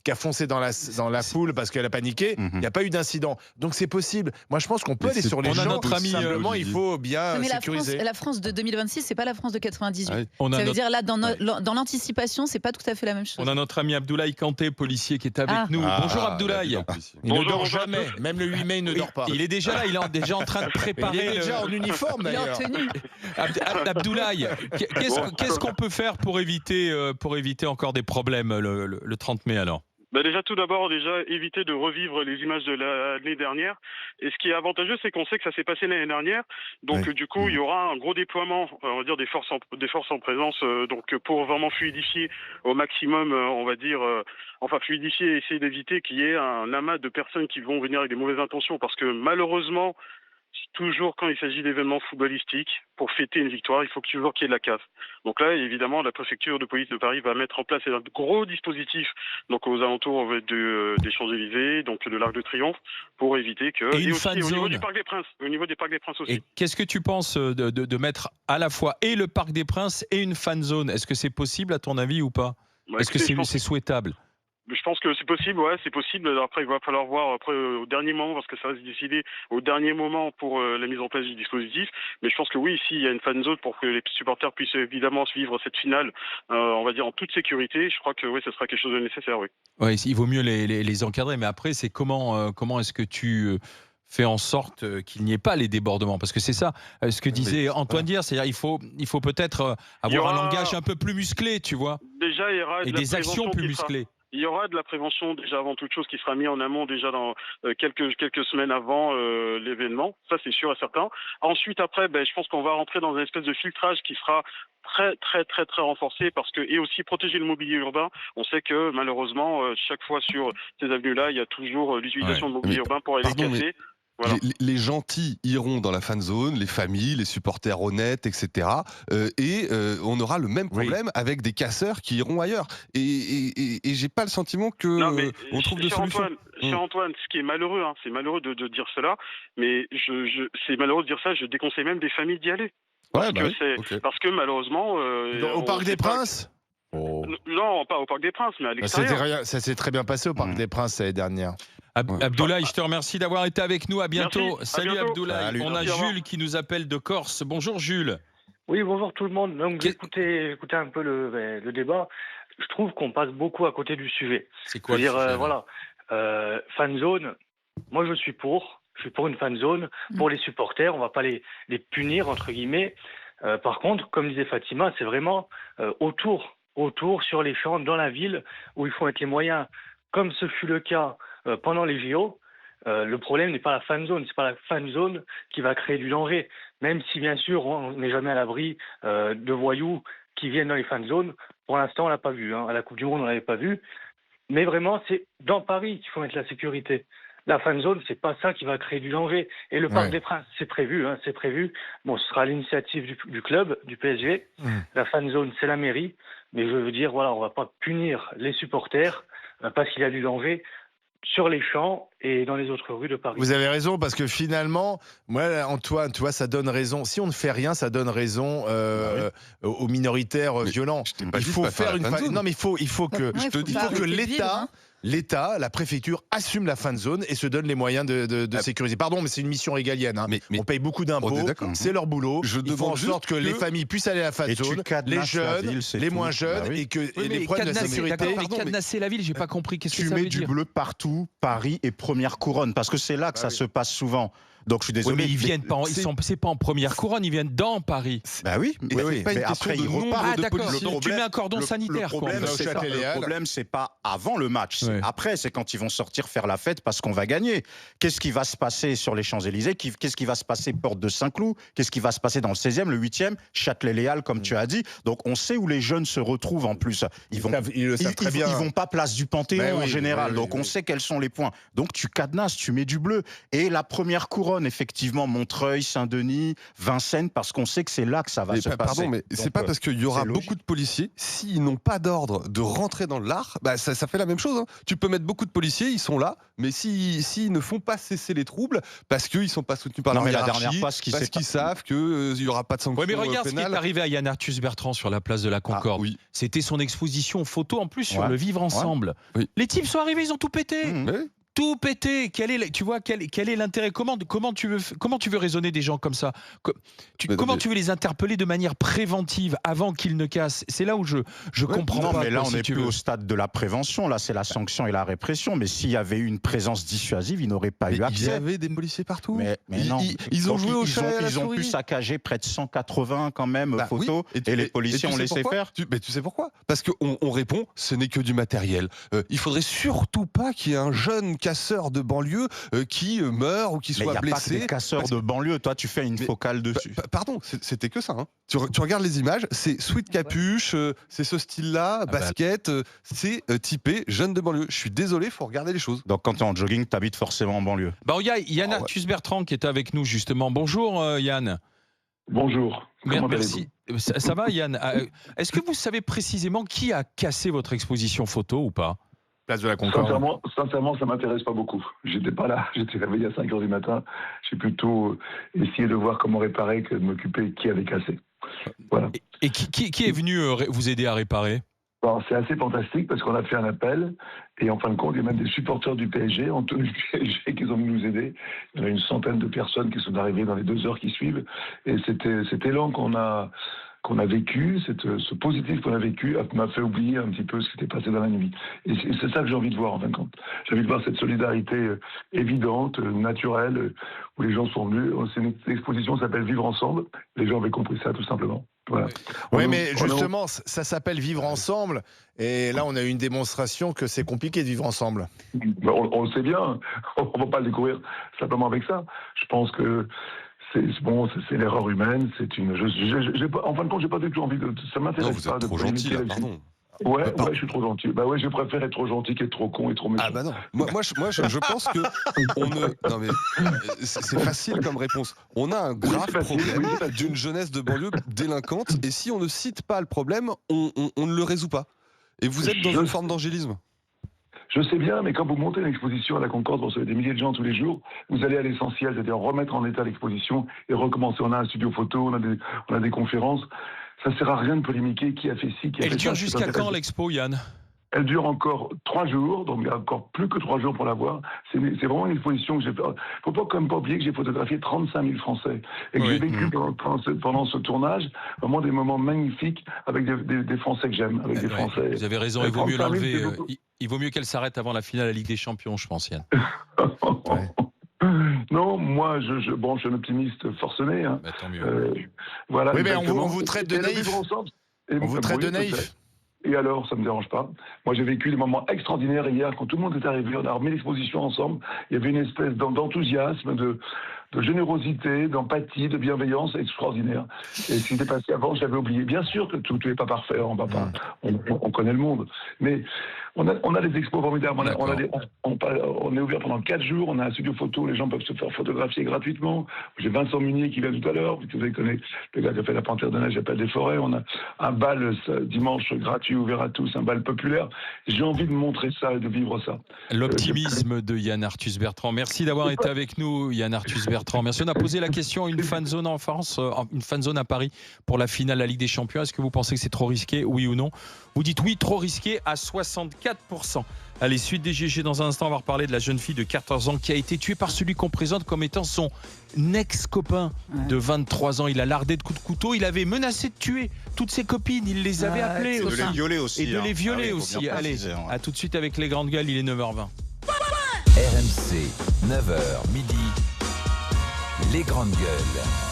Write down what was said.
qui a foncé dans la foule parce qu'elle a paniqué, il n'y a pas eu d'incident. Donc c'est possible. Moi, je pense qu'on peut aller sur les on a gens. notre ami, Simplement, il faut bien mais sécuriser. la France de 2026, c'est pas la France de 98. Ah oui. Ça veut dire là, dans l'anticipation, c'est pas tout à fait la même chose. On a notre ami Abdoulaye Kanté, policier, qui est avec nous. Bonjour Abdoulaye. Il ne dort jamais. Même le 8 mai, il ne dort pas. Il est déjà là, il est déjà en train de préparer. Il est déjà en uniforme Il est en d'ailleurs. tenue. Abdoulaye, qu'est-ce qu'on peut faire pour éviter encore des problèmes le 30 mai alors? Déjà, tout d'abord, éviter de revivre les images de l'année dernière. Et ce qui est avantageux, c'est qu'on sait que ça s'est passé l'année dernière. Donc, du coup, il y aura un gros déploiement, on va dire, des forces en présence, donc pour vraiment fluidifier au maximum, on va dire, fluidifier et essayer d'éviter qu'il y ait un amas de personnes qui vont venir avec des mauvaises intentions. Parce que malheureusement, toujours quand il s'agit d'événements footballistiques, pour fêter une victoire, il faut toujours qu'il y ait de la casse. Donc là, évidemment, la préfecture de police de Paris va mettre en place un gros dispositif donc aux alentours des Champs-Élysées, donc de l'Arc de Triomphe, pour éviter que... Et une aussi fan au niveau zone. du Parc des Princes, au niveau des Parcs des Princes aussi. Et qu'est-ce que tu penses de mettre à la fois et le Parc des Princes et une fan zone? Est-ce que c'est possible à ton avis ou pas? Est-ce que c'est souhaitable? Je pense que c'est possible, ouais, c'est possible. Après, il va falloir voir au dernier moment, parce que ça va se décider au dernier moment pour la mise en place du dispositif. Mais je pense que oui, s'il y a une fan zone pour que les supporters puissent évidemment suivre cette finale, on va dire en toute sécurité, je crois que oui, ce sera quelque chose de nécessaire, oui. Ouais, il vaut mieux les encadrer, mais après, c'est comment est-ce que tu fais en sorte qu'il n'y ait pas les débordements? Parce que c'est ça, ce que disait Antoine Dier, c'est-à-dire il faut peut-être avoir un langage un peu plus musclé, tu vois, Déjà, il y aura et des actions plus musclées. Il y aura de la prévention déjà avant toute chose qui sera mise en amont déjà dans quelques semaines avant l'événement, ça c'est sûr et certain. Ensuite après, je pense qu'on va rentrer dans une espèce de filtrage qui sera très renforcé et aussi protéger le mobilier urbain. On sait que malheureusement chaque fois sur ces avenues-là, il y a toujours l'utilisation de mobilier urbain pour aller les casser. Voilà. Les gentils iront dans la fan zone, les familles, les supporters honnêtes, etc. On aura le même problème avec des casseurs qui iront ailleurs. Et j'ai pas le sentiment qu'on trouve de solution. Cher Antoine, ce qui est malheureux, c'est malheureux de dire cela, mais c'est malheureux de dire ça. Je déconseille même des familles d'y aller. Parce que malheureusement, au Parc des Princes. Non, pas au Parc des Princes, mais à l'extérieur. Ça s'est très bien passé au Parc des Princes l'année dernière. Abdoulaye, je te remercie d'avoir été avec nous. À bientôt. Merci. Salut Abdoulaye. Salut. On a Jules qui nous appelle de Corse. Bonjour Jules. Oui, bonjour tout le monde. Donc écoutez un peu le débat. Je trouve qu'on passe beaucoup à côté du sujet. C'est quoi le sujet, fan zone. Moi, je suis pour une fan zone pour les supporters. On va pas les punir entre guillemets. Par contre, comme disait Fatima, c'est vraiment autour sur les champs, dans la ville, où il faut mettre les moyens, comme ce fut le cas pendant les JO. Le problème n'est pas la fan zone, c'est pas la fan zone qui va créer du danger. Même si bien sûr on n'est jamais à l'abri de voyous qui viennent dans les fan zones. Pour l'instant on l'a pas vu, à la Coupe du Monde on l'avait pas vu. Mais vraiment c'est dans Paris qu'il faut mettre la sécurité. La fan zone, c'est pas ça qui va créer du danger. Et le Parc des Princes, c'est prévu, c'est prévu. Bon, ce sera l'initiative du club, du PSG. La fan zone, c'est la mairie. Mais je veux dire, voilà, on va pas punir les supporters parce qu'il y a du danger sur les champs et dans les autres rues de Paris. Vous avez raison, parce que finalement, moi, Antoine, tu vois, ça donne raison. Si on ne fait rien, ça donne raison aux minoritaires violents. Il faut faire une fan zone. Non, mais il faut que l'État, la préfecture, assume la fan zone et se donne les moyens de sécuriser. Pardon, mais c'est une mission régalienne. Mais on paye beaucoup d'impôts, c'est leur boulot. Ils font en sorte que les familles puissent aller à la fan zone, les jeunes, les moins jeunes, et que les problèmes de sécurité. Cadenasser la ville, j'ai pas compris. Qu'est-ce que ça tu veut mets dire? du bleu partout, Paris et première couronne, parce que c'est là que ça se passe souvent. Donc je suis désolé. Oui, mais ils viennent pas, c'est pas en première couronne, ils viennent dans Paris. Bah oui, mais pas une question après de ils nombre repartent. d'accord. Donc tu mets un cordon sanitaire. Le problème, c'est pas avant le match. Après, c'est quand ils vont sortir faire la fête parce qu'on va gagner. Qu'est-ce qui va se passer sur les Champs-Élysées? Qu'est-ce qui va se passer porte de Saint-Cloud? Qu'est-ce qui va se passer dans le 16e, le 8e, Châtelet-Léal, comme tu as dit? Donc on sait où les jeunes se retrouvent en plus. Ils vont pas place du Panthéon en général. Donc on sait quels sont les points. Donc tu cadenasses, tu mets du bleu. Et la première couronne, sélectionne effectivement Montreuil, Saint-Denis, Vincennes, parce qu'on sait que c'est là que ça va se passer. Pardon, mais c'est pas parce qu'il y aura beaucoup de policiers, s'ils n'ont pas d'ordre de rentrer dans l'art, bah ça fait la même chose. Hein. Tu peux mettre beaucoup de policiers, ils sont là, mais s'ils ne font pas cesser les troubles, parce qu'ils ne sont pas soutenus par la hiérarchie, parce qu'ils savent qu'il n'y aura pas de sanction pénale. Mais regarde ce qui est arrivé à Yann Arthus Bertrand sur la place de la Concorde. C'était son exposition photo, en plus, sur le vivre ensemble. Les types sont arrivés, ils ont tout pété. Tout pété. Tu vois, quel est l'intérêt ? Comment tu veux raisonner des gens comme ça ? Comment tu veux les interpeller de manière préventive avant qu'ils ne cassent ? C'est là où je comprends pas. Non, mais là, on n'est plus au stade de la prévention. Là, c'est la sanction et la répression. Mais s'il y avait eu une présence dissuasive, ils n'auraient pas eu accès. Il y avait des policiers partout. Mais non. Ils ont joué au chat. Ils ont pu saccager près de 180 quand même photos. Et les policiers ont laissé faire. Mais tu sais pourquoi ? Parce qu'on répond, ce n'est que du matériel. Il faudrait surtout pas qu'il y ait un jeune casseur de banlieue qui meurt ou qui soit blessé. Mais il n'y a pas que des casseurs de banlieue. Toi, tu fais une focale dessus. Pardon, c'était que ça. Hein. Tu regardes les images, c'est sweat capuche, c'est ce style-là, basket, c'est typé jeune de banlieue. Je suis désolé, il faut regarder les choses. Donc quand tu es en jogging, tu habites forcément en banlieue. Il y a Yann Arthus Bertrand qui est avec nous justement. Bonjour Yann. Bonjour. Merci. Ça va Yann ? Est-ce que vous savez précisément qui a cassé votre exposition photo ou pas ? Place de la Concorde. Sincèrement, ça m'intéresse pas beaucoup. J'étais pas là, j'étais réveillé à 5h du matin. J'ai plutôt essayé de voir comment réparer que de m'occuper de qui avait cassé. Voilà. Et qui est venu vous aider à réparer ? Alors, c'est assez fantastique parce qu'on a fait un appel et en fin de compte, il y a même des supporters du PSG, en tenue du PSG, qui ont venu nous aider. Il y en a une centaine de personnes qui sont arrivées dans les 2 heures qui suivent. Et cet élan qu'on a vécu, ce positif qu'on a vécu m'a fait oublier un petit peu ce qui s'était passé dans la nuit. Et c'est ça que j'ai envie de voir en fin de compte. J'ai envie de voir cette solidarité évidente, naturelle, où les gens sont venus. C'est une exposition qui s'appelle Vivre ensemble. Les gens avaient compris ça tout simplement. Voilà. Oui, mais justement, ça s'appelle Vivre ensemble. Et là, on a eu une démonstration que c'est compliqué de vivre ensemble. On le sait bien. On ne va pas le découvrir simplement avec ça. Je pense que c'est l'erreur humaine. En fin de compte, j'ai pas du tout envie de. Ça m'intéresse pas. Vous êtes trop gentil, là, pardon. Ouais, je suis trop gentil. Je préfère être trop gentil qu'être trop con et trop méchant. Ah bah non. Moi, je pense que Non mais c'est facile comme réponse. On a un grave problème d'une jeunesse de banlieue délinquante, et si on ne cite pas le problème, on ne le résout pas. Et vous êtes dans une forme d'angélisme. Je sais bien, mais quand vous montez une exposition à la Concorde, vous recevez des milliers de gens tous les jours, vous allez à l'essentiel, c'est-à-dire remettre en état l'exposition et recommencer. On a un studio photo, on a des conférences. Ça ne sert à rien de polémiquer qui a fait ci, qui a fait ça. Elle dure jusqu'à quand l'expo, Yann ? Elle dure encore 3 jours, donc il y a encore plus que 3 jours pour la voir. C'est vraiment une exposition que j'ai fait. Il ne faut quand même pas oublier que j'ai photographié 35 000 Français et que j'ai vécu pendant ce tournage vraiment des moments magnifiques avec des Français que j'aime. Des Français. Vous avez raison, il vaut mieux l'enlever. Il vaut mieux qu'elle s'arrête avant la finale de la Ligue des Champions, je pense, Yann. Non, moi, je suis un optimiste forcené. Hein. Tant mieux. Voilà, oui, mais on vous traite de naïf. On vous traite de naïf. Et alors, ça ne me dérange pas. Moi, j'ai vécu des moments extraordinaires hier, quand tout le monde est arrivé, on a remis l'exposition ensemble. Il y avait une espèce d'enthousiasme, de générosité, d'empathie, de bienveillance extraordinaire. Et ce qui s'était passé avant, j'avais oublié. Bien sûr que tout n'est pas parfait, on connaît le monde. Mais on a des expos formidables. On est ouvert pendant 4 jours. On a un studio photo. Les gens peuvent se faire photographier gratuitement. J'ai Vincent Munier qui vient tout à l'heure. Vous connaissez le gars qui a fait La Panthère de Neige, Appel des Forêts. On a un bal dimanche gratuit ouvert à tous, un bal populaire. J'ai envie de montrer ça et de vivre ça. L'optimisme de Yann Arthus Bertrand. Merci d'avoir été avec nous, Yann Arthus Bertrand. Merci. On a posé la question, une fan zone en France, une fan zone à Paris pour la finale de la Ligue des Champions. Est-ce que vous pensez que c'est trop risqué, oui ou non ? Vous dites oui, trop risqué à 64%. Allez, suite des GG dans un instant, on va reparler de la jeune fille de 14 ans qui a été tuée par celui qu'on présente comme étant son ex-copain de 23 ans. Il a lardé de coups de couteau, il avait menacé de tuer toutes ses copines, il les avait appelées aussi. De les violer aussi. Et de les violer aussi. Allez, à tout de suite avec les grandes gueules, il est 9h20. RMC, 9h midi, les grandes gueules.